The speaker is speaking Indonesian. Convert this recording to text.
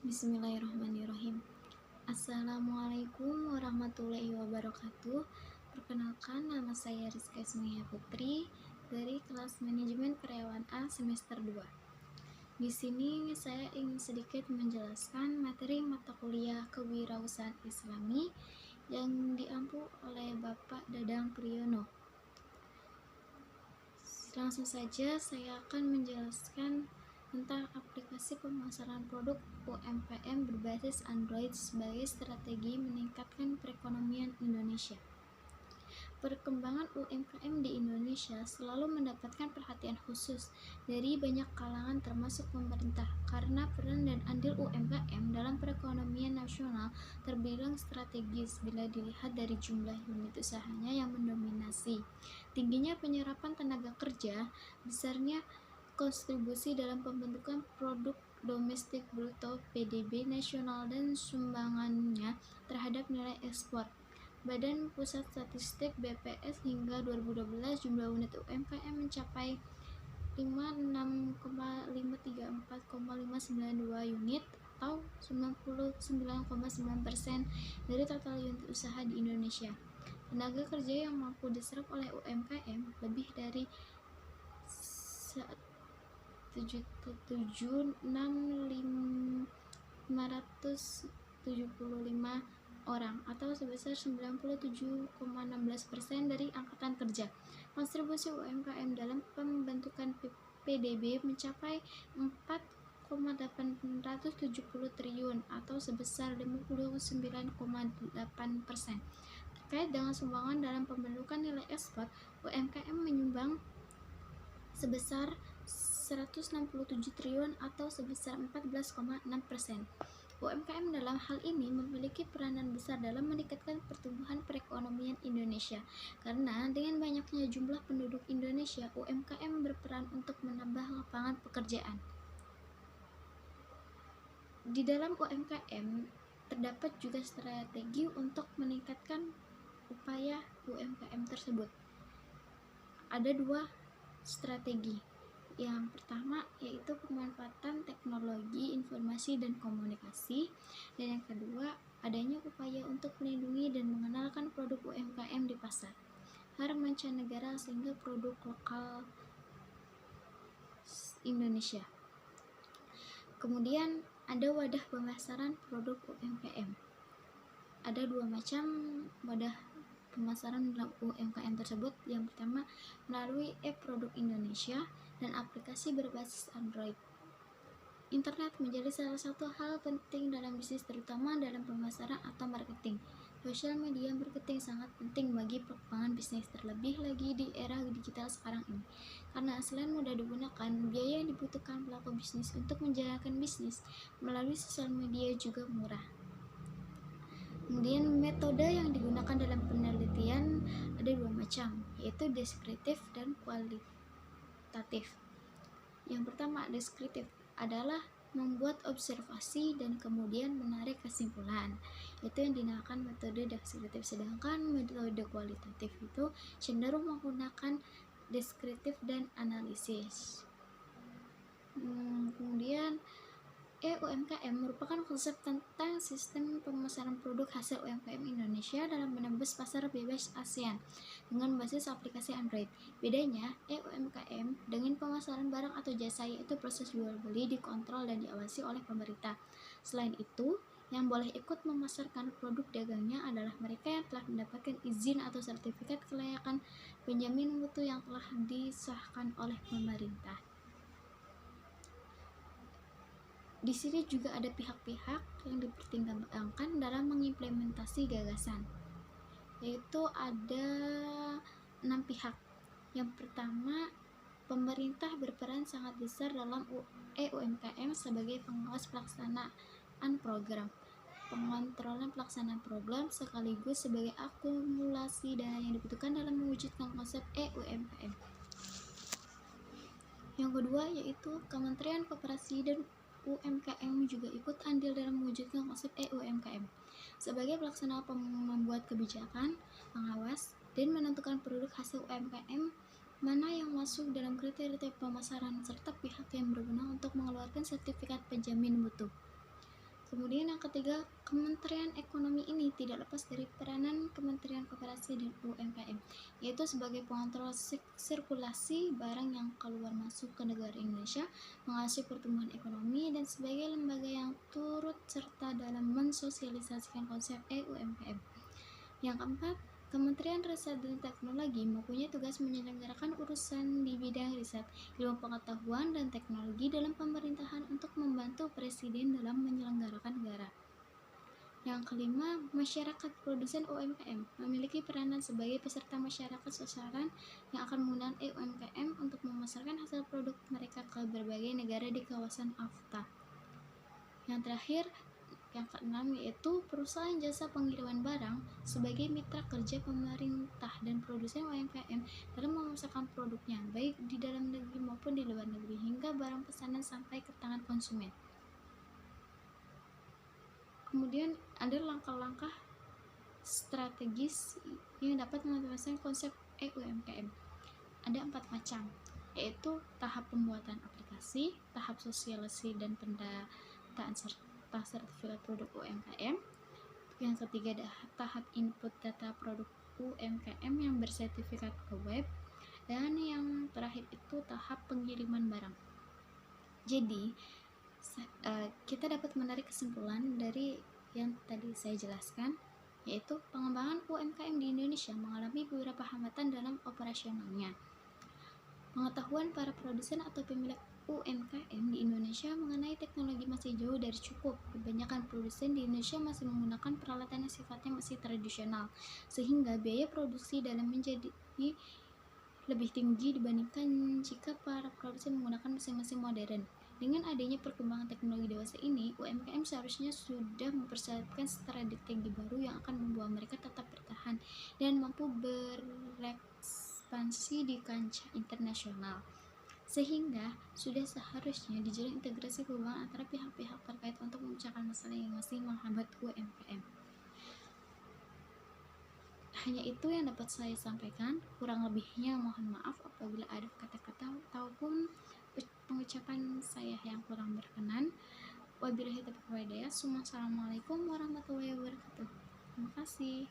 Bismillahirrahmanirrahim. Assalamualaikum warahmatullahi wabarakatuh. Perkenalkan, nama saya Rizka Ismaya Putri dari kelas Manajemen Karyawan A semester 2. Di sini saya ingin sedikit menjelaskan materi mata kuliah Kewirausahaan Islami yang diampu oleh Bapak Dadang Priyono. Langsung saja saya akan menjelaskan tentang aplikasi pemasaran produk UMKM berbasis Android sebagai strategi meningkatkan perekonomian Indonesia. Perkembangan UMKM di Indonesia selalu mendapatkan perhatian khusus dari banyak kalangan termasuk pemerintah karena peran dan andil UMKM dalam perekonomian nasional terbilang strategis bila dilihat dari jumlah unit usahanya yang mendominasi, tingginya penyerapan tenaga kerja, besarnya kontribusi dalam pembentukan produk domestik bruto PDB nasional dan sumbangannya terhadap nilai ekspor. Badan Pusat Statistik BPS hingga 2012 jumlah unit UMKM mencapai 56,534,592 unit atau 99,9% dari total unit usaha di Indonesia. Tenaga kerja yang mampu diserap oleh UMKM lebih dari 7.575 orang atau sebesar 97,16% dari angkatan kerja. Kontribusi UMKM dalam pembentukan PDB mencapai 4,870 triliun atau sebesar 59,8%. Terkait dengan sumbangan dalam pembentukan nilai ekspor, UMKM menyumbang sebesar 167 triliun atau sebesar 14,6%. UMKM dalam hal ini memiliki peranan besar dalam meningkatkan pertumbuhan perekonomian Indonesia karena dengan banyaknya jumlah penduduk Indonesia, UMKM berperan untuk menambah lapangan pekerjaan. Di dalam UMKM terdapat juga strategi untuk meningkatkan upaya UMKM tersebut. Ada dua strategi. Yang pertama yaitu pemanfaatan teknologi informasi dan komunikasi, dan yang kedua adanya upaya untuk melindungi dan mengenalkan produk UMKM di pasar mancanegara sehingga produk lokal Indonesia. Kemudian ada wadah pemasaran produk UMKM. Ada dua macam wadah pemasaran dalam UMKM tersebut. Yang pertama melalui e-produk Indonesia dan aplikasi berbasis Android. Internet menjadi salah satu hal penting dalam bisnis, terutama dalam pemasaran atau marketing. Sosial media marketing sangat penting bagi perkembangan bisnis, terlebih lagi di era digital sekarang ini. Karena selain mudah digunakan, biaya yang dibutuhkan pelaku bisnis untuk menjalankan bisnis melalui sosial media juga murah. Kemudian metode yang digunakan dalam penelitian ada dua macam, yaitu deskriptif dan kualitatif. Yang pertama, deskriptif adalah membuat observasi dan kemudian menarik kesimpulan. Itu yang dinamakan metode deskriptif. Sedangkan metode kualitatif itu cenderung menggunakan deskriptif dan analisis. Kemudian UMKM merupakan konsep tentang sistem pemasaran produk hasil UMKM Indonesia dalam menembus pasar bebas ASEAN dengan basis aplikasi Android. Bedanya, UMKM dengan pemasaran barang atau jasa, yaitu proses jual beli dikontrol dan diawasi oleh pemerintah. Selain itu, yang boleh ikut memasarkan produk dagangnya adalah mereka yang telah mendapatkan izin atau sertifikat kelayakan penjamin mutu yang telah disahkan oleh pemerintah. Di sini juga ada pihak-pihak yang dipertimbangkan dalam mengimplementasi gagasan, yaitu ada 6 pihak. Yang pertama, pemerintah berperan sangat besar dalam UMKM sebagai pengawas pelaksanaan program, pengontrolan pelaksanaan program, sekaligus sebagai akumulasi dana yang dibutuhkan dalam mewujudkan konsep UMKM. Yang kedua yaitu Kementerian Koperasi dan UMKM juga ikut andil dalam mewujudkan konsep UMKM sebagai pelaksana membuat kebijakan, pengawas, dan menentukan produk hasil UMKM mana yang masuk dalam kriteria pemasaran serta pihak yang berwenang untuk mengeluarkan sertifikat penjamin mutu. Kemudian yang ketiga, Kementerian Ekonomi ini tidak lepas dari peranan Kementerian Koperasi dan UMKM, yaitu sebagai pengontrol sirkulasi barang yang keluar masuk ke negara Indonesia, mengawasi pertumbuhan ekonomi, dan sebagai lembaga yang turut serta dalam mensosialisasikan konsep UMKM. Yang keempat, Kementerian Riset dan Teknologi mempunyai tugas menyelenggarakan urusan di bidang riset, ilmu pengetahuan, dan teknologi dalam pemerintahan untuk membantu Presiden dalam menyelenggarakan negara. Yang kelima, masyarakat produsen UMKM memiliki peranan sebagai peserta masyarakat sasaran yang akan menggunakan UMKM untuk memasarkan hasil produk mereka ke berbagai negara di kawasan AFTA. Yang terakhir, yang keenam, yaitu perusahaan jasa pengiriman barang sebagai mitra kerja pemerintah dan produsen UMKM dalam memasarkan produknya baik di dalam negeri maupun di luar negeri hingga barang pesanan sampai ke tangan konsumen. Kemudian ada langkah-langkah strategis yang dapat mengatasi konsep UMKM. Ada 4 macam, yaitu tahap pembuatan aplikasi, tahap sosialisasi dan pendataan serta sertifikat produk UMKM. Yang ketiga, tahap input data produk UMKM yang bersertifikat ke web. Dan yang terakhir itu tahap pengiriman barang. Jadi kita dapat menarik kesimpulan dari yang tadi saya jelaskan, yaitu pengembangan UMKM di Indonesia mengalami beberapa hambatan dalam operasionalnya. Pengetahuan para produsen atau pemilik UMKM di Indonesia mengenai teknologi masih jauh dari cukup. Kebanyakan produsen di Indonesia masih menggunakan peralatan yang sifatnya masih tradisional, sehingga biaya produksi dalam menjadi lebih tinggi dibandingkan jika para produsen menggunakan mesin-mesin modern. Dengan adanya perkembangan teknologi dewasa ini, UMKM seharusnya sudah mempersiapkan strategi baru yang akan membuat mereka tetap bertahan dan mampu berekspansi di kancah internasional. Sehingga sudah seharusnya dijalin integrasi hubungan antara pihak-pihak terkait untuk memecahkan masalah yang masih menghambat UMKM. Hanya itu yang dapat saya sampaikan, kurang lebihnya mohon maaf apabila ada kata-kata ataupun pengucapan saya yang kurang berkenan. Wabillahi taufiq wal hidayah. Assalamualaikum warahmatullahi wabarakatuh. Terima kasih.